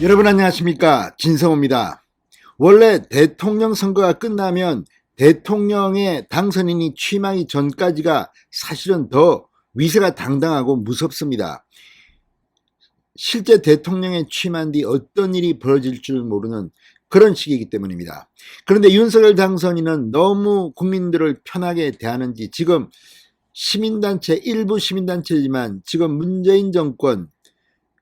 여러분 안녕하십니까, 진성호입니다. 원래 대통령 선거가 끝나면 대통령의 당선인이 취임하기 전까지가 사실은 더 위세가 당당하고 무섭습니다. 실제 대통령에 취임한 뒤 어떤 일이 벌어질 줄 모르는 그런 시기이기 때문입니다. 그런데 윤석열 당선인은 너무 국민들을 편하게 대하는지 지금 시민단체, 일부 시민단체지만 지금 문재인 정권,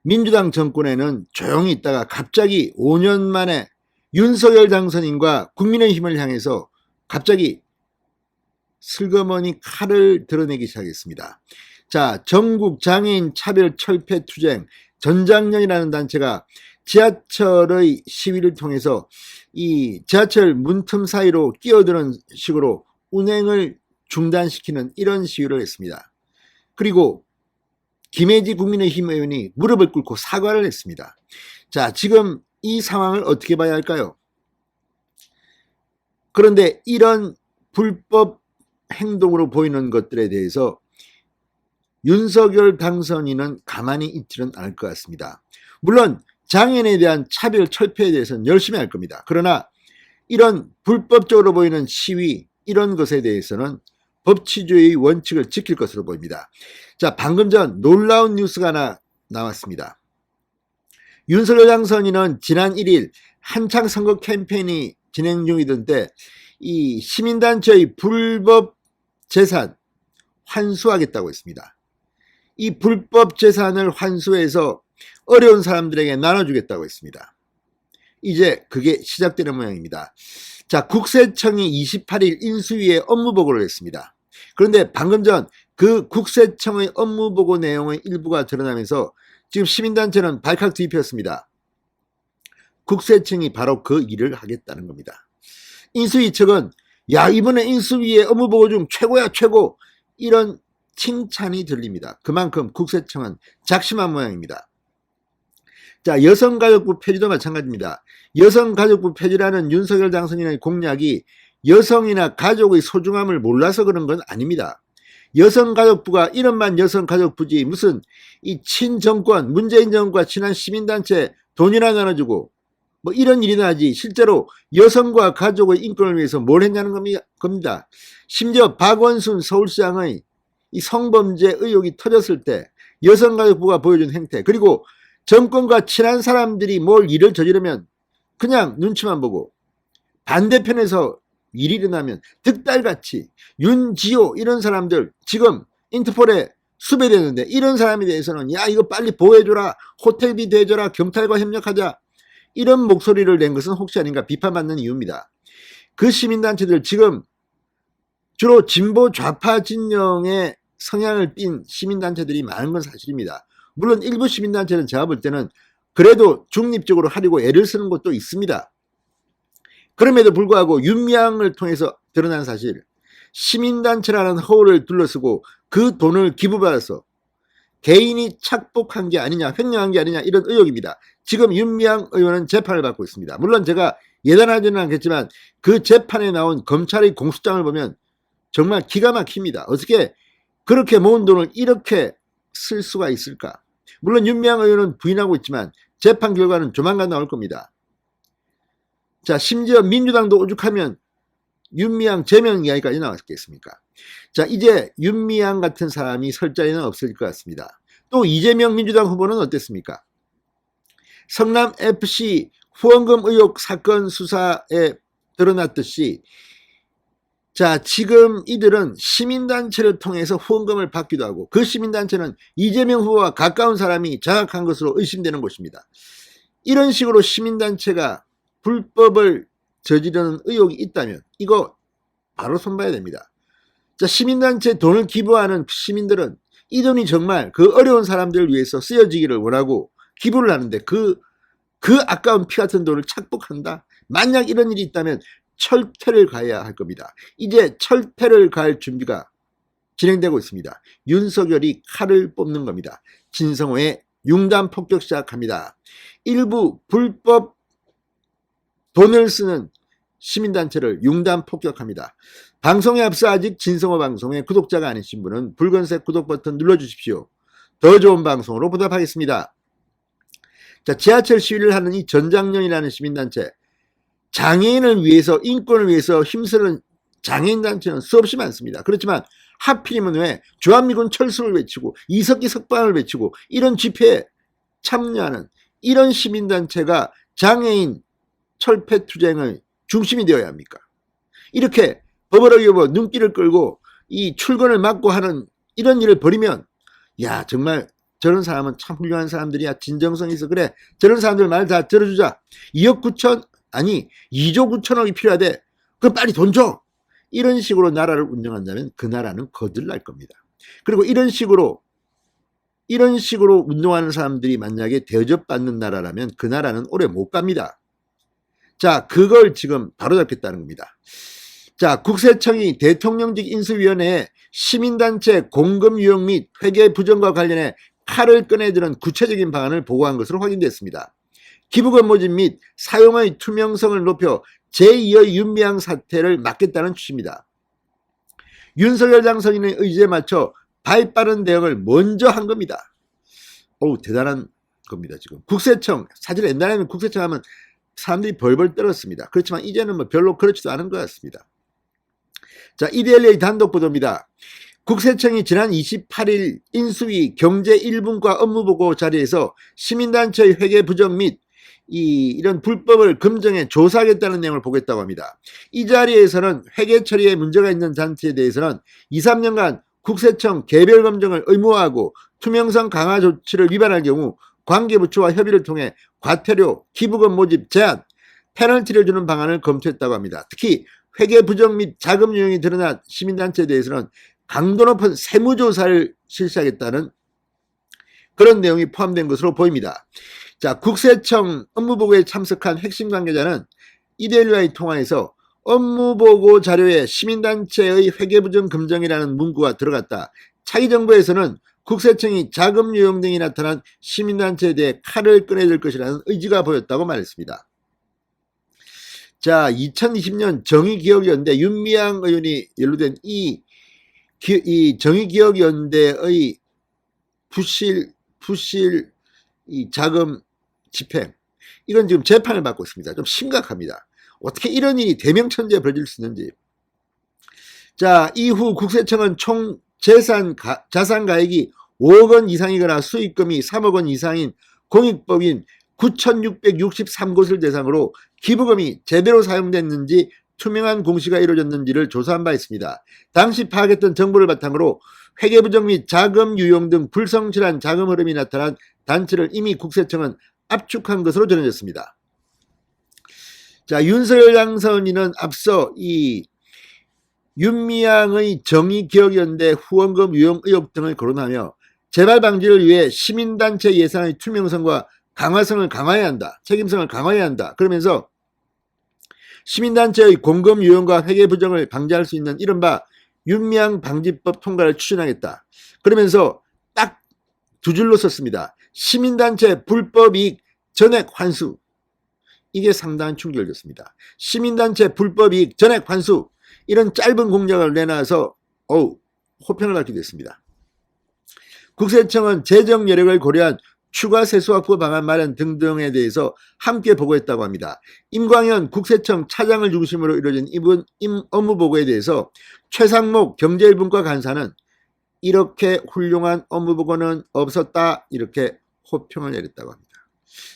민주당 정권에는 조용히 있다가 갑자기 5년 만에 윤석열 당선인과 국민의힘을 향해서 갑자기 슬그머니 칼을 드러내기 시작했습니다. 자, 전국 장애인 차별 철폐 투쟁 전장년이라는 단체가 지하철의 시위를 통해서 이 지하철 문틈 사이로 끼어드는 식으로 운행을 중단시키는 이런 시위를 했습니다. 그리고 김혜지 국민의힘 의원이 무릎을 꿇고 사과를 했습니다. 자, 지금 이 상황을 어떻게 봐야 할까요? 그런데 이런 불법 행동으로 보이는 것들에 대해서 윤석열 당선인은 가만히 있지는 않을 것 같습니다. 물론 장애인에 대한 차별 철폐에 대해서는 열심히 할 겁니다. 그러나 이런 불법적으로 보이는 시위, 이런 것에 대해서는 법치주의 원칙을 지킬 것으로 보입니다. 자, 방금 전 놀라운 뉴스가 하나 나왔습니다. 윤석열 당선인은 지난 1일 한창 선거 캠페인이 진행 중이던 때 이 시민단체의 불법 재산 환수하겠다고 했습니다. 이 불법 재산을 환수해서 어려운 사람들에게 나눠주겠다고 했습니다. 이제 그게 시작되는 모양입니다. 자, 국세청이 28일 인수위에 업무보고를 했습니다. 그런데 방금 전 그 국세청의 업무보고 내용의 일부가 드러나면서 지금 시민단체는 발칵 뒤집혔습니다. 국세청이 바로 그 일을 하겠다는 겁니다. 인수위 측은 야, 이번에 인수위의 업무보고 중 최고야 최고, 이런 칭찬이 들립니다. 그만큼 국세청은 작심한 모양입니다. 자, 여성가족부 폐지도 마찬가지입니다. 여성가족부 폐지라는 윤석열 당선인의 공약이 여성이나 가족의 소중함을 몰라서 그런 건 아닙니다. 여성가족부가 이름만 여성가족부지 무슨 이 친정권, 문재인 정권과 친한 시민단체 돈이나 나눠주고 뭐 이런 일이나 하지 실제로 여성과 가족의 인권을 위해서 뭘 했냐는 겁니다. 심지어 박원순 서울시장의 이 성범죄 의혹이 터졌을 때 여성가족부가 보여준 행태, 그리고 정권과 친한 사람들이 뭘 일을 저지르면 그냥 눈치만 보고 반대편에서 일이 일어나면 득달같이 윤지호 이런 사람들 지금 인터폴에 수배되는데 이런 사람에 대해서는 야, 이거 빨리 보호해줘라, 호텔비 대줘라, 경찰과 협력하자, 이런 목소리를 낸 것은 혹시 아닌가 비판받는 이유입니다. 그 시민단체들 지금 주로 진보 좌파 진영의 성향을 띤 시민단체들이 많은 건 사실입니다. 물론 일부 시민단체는 제가 볼 때는 그래도 중립적으로 하려고 애를 쓰는 것도 있습니다. 그럼에도 불구하고 윤미향을 통해서 드러난 사실, 시민단체라는 허울을 둘러쓰고 그 돈을 기부받아서 개인이 착복한 게 아니냐, 횡령한 게 아니냐, 이런 의혹입니다. 지금 윤미향 의원은 재판을 받고 있습니다. 물론 제가 예단하지는 않겠지만 그 재판에 나온 검찰의 공소장을 보면 정말 기가 막힙니다. 어떻게 그렇게 모은 돈을 이렇게 쓸 수가 있을까? 물론 윤미향 의원은 부인하고 있지만 재판 결과는 조만간 나올 겁니다. 자, 심지어 민주당도 오죽하면 윤미향 제명 이야기까지 나왔겠습니까? 자, 이제 윤미향 같은 사람이 설 자리는 없을 것 같습니다. 또 이재명 민주당 후보는 어땠습니까? 성남FC 후원금 의혹 사건 수사에 드러났듯이 자, 지금 이들은 시민단체를 통해서 후원금을 받기도 하고 그 시민단체는 이재명 후보와 가까운 사람이 장악한 것으로 의심되는 곳입니다. 이런 식으로 시민단체가 불법을 저지르는 의혹이 있다면 이거 바로 손봐야 됩니다. 자, 시민단체 돈을 기부하는 시민들은 이 돈이 정말 그 어려운 사람들을 위해서 쓰여지기를 원하고 기부를 하는데 그 아까운 피 같은 돈을 착복한다? 만약 이런 일이 있다면 철퇴를 가야 할 겁니다. 이제 철퇴를 가할 준비가 진행되고 있습니다. 윤석열이 칼을 뽑는 겁니다. 진성호의 융단 폭격 시작합니다. 일부 불법 돈을 쓰는 시민단체를 융단 폭격합니다. 방송에 앞서 아직 진성호 방송의 구독자가 아니신 분은 붉은색 구독 버튼 눌러주십시오. 더 좋은 방송으로 보답하겠습니다. 자, 지하철 시위를 하는 이 전장년이라는 시민단체, 장애인을 위해서, 인권을 위해서 힘쓰는 장애인단체는 수없이 많습니다. 그렇지만 하필이면 왜 주한미군 철수를 외치고 이석기 석방을 외치고 이런 집회에 참여하는 이런 시민단체가 장애인 철폐투쟁의 중심이 되어야 합니까? 이렇게 법을 어기고 눈길을 끌고 이 출근을 막고 하는 이런 일을 벌이면, 야, 정말 저런 사람은 참 훌륭한 사람들이야. 진정성이 있어. 그래, 저런 사람들 말 다 들어주자. 2억 9천 아니 2조 9천억이 필요하대. 그럼 빨리 돈 줘. 이런 식으로 나라를 운영한다면 그 나라는 거들날 겁니다. 그리고 이런 식으로 운동하는 사람들이 만약에 대접받는 나라라면 그 나라는 오래 못 갑니다. 자, 그걸 지금 바로잡겠다는 겁니다. 자, 국세청이 대통령직 인수위원회에 시민단체 공금 유형 및 회계 부정과 관련해 칼을 꺼내드는 구체적인 방안을 보고한 것으로 확인됐습니다. 기부금 모집 및 사용의 투명성을 높여 제2의 윤미향 사태를 막겠다는 취지입니다. 윤석열 당선인의 의지에 맞춰 발빠른 대응을 먼저 한 겁니다. 어우, 대단한 겁니다. 지금 국세청, 사실 옛날에는 국세청 하면 사람들이 벌벌 떨었습니다. 그렇지만 이제는 뭐 별로 그렇지도 않은 것 같습니다. 자, 이데일리의 단독 보도입니다. 국세청이 지난 28일 인수위 경제 1분과 업무보고 자리에서 시민단체의 회계 부정 및 이런 불법을 검증해 조사하겠다는 내용을 보겠다고 합니다. 이 자리에서는 회계 처리에 문제가 있는 단체에 대해서는 2, 3년간 국세청 개별 검증을 의무화하고 투명성 강화 조치를 위반할 경우 관계부처와 협의를 통해 과태료, 기부금 모집 제한, 페널티를 주는 방안을 검토했다고 합니다. 특히 회계 부정 및 자금 유형이 드러난 시민단체에 대해서는 강도 높은 세무조사를 실시하겠다는 그런 내용이 포함된 것으로 보입니다. 자, 국세청 업무보고에 참석한 핵심 관계자는 이데일리와의 통화에서 업무보고 자료에 시민단체의 회계부정 검증이라는 문구가 들어갔다. 차기 정부에서는 국세청이 자금 유형 등이 나타난 시민단체에 대해 칼을 꺼내들 것이라는 의지가 보였다고 말했습니다. 자, 2020년 정의기억연대 윤미향 의원이 연루된 이 정의기억연대의 부실 이 자금 집행, 이건 지금 재판을 받고 있습니다. 좀 심각합니다. 어떻게 이런 일이 대명천지에 벌어질 수 있는지. 자, 이후 국세청은 총 자산가액이 5억 원 이상이거나 수익금이 3억 원 이상인 공익법인 9,663곳을 대상으로 기부금이 제대로 사용됐는지 투명한 공시가 이루어졌는지를 조사한 바 있습니다. 당시 파악했던 정보를 바탕으로 회계부정 및 자금 유용 등 불성실한 자금 흐름이 나타난 단체를 이미 국세청은 압축한 것으로 전해졌습니다. 자, 윤석열 당선인은 앞서 이 윤미향의 정의기억연대 후원금 유용 의혹 등을 거론하며 재발 방지를 위해 시민단체 예산의 투명성과 강화성을 강화해야 한다. 책임성을 강화해야 한다. 그러면서 시민단체의 공금 유용과 회계 부정을 방지할 수 있는 이른바 윤미향 방지법 통과를 추진하겠다. 그러면서 딱 두 줄로 썼습니다. 시민단체 불법이익 전액 환수. 이게 상당한 충격을 줬습니다. 시민단체 불법이익 전액 환수. 이런 짧은 공약을 내놔서 호평을 받게 됐습니다. 국세청은 재정 여력을 고려한 추가 세수확보 방안 마련 등등에 대해서 함께 보고했다고 합니다. 임광현 국세청 차장을 중심으로 이루어진 이번 업무보고에 대해서 최상목 경제1분과 간사는 이렇게 훌륭한 업무보고는 없었다, 이렇게 호평을 내렸다고 합니다.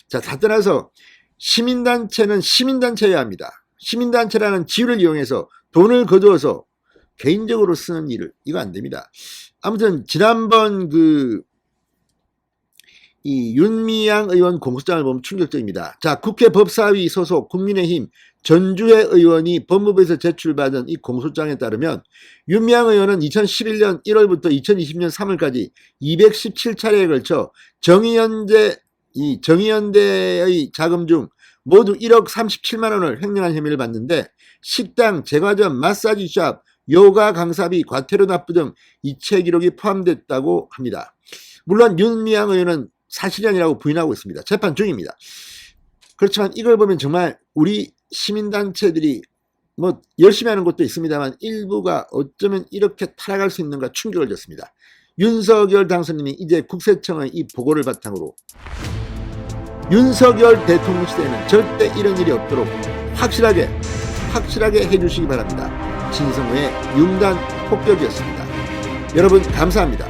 자, 다 떠나서 시민단체는 시민단체여야 합니다. 시민단체라는 지위를 이용해서 돈을 거두어서 개인적으로 쓰는 일을, 이거 안 됩니다. 아무튼 지난번 이 윤미향 의원 공소장을 보면 충격적입니다. 자, 국회 법사위 소속 국민의힘 전주혜 의원이 법무부에서 제출받은 이 공소장에 따르면 윤미향 의원은 2011년 1월부터 2020년 3월까지 217차례에 걸쳐 정의연대의 자금 중 모두 1억 37만 원을 횡령한 혐의를 받는데 식당, 제과점, 마사지샵, 요가 강사비, 과태료 납부 등 이체 기록이 포함됐다고 합니다. 물론 윤미향 의원은 사실이 아니라고 부인하고 있습니다. 재판 중입니다. 그렇지만 이걸 보면 정말 우리 시민단체들이 뭐 열심히 하는 것도 있습니다만 일부가 어쩌면 이렇게 타락할 수 있는가 충격을 줬습니다. 윤석열 당선인이 이제 국세청의 이 보고를 바탕으로 윤석열 대통령 시대에는 절대 이런 일이 없도록 확실하게 해주시기 바랍니다. 진성호의 융단 폭격이었습니다. 여러분 감사합니다.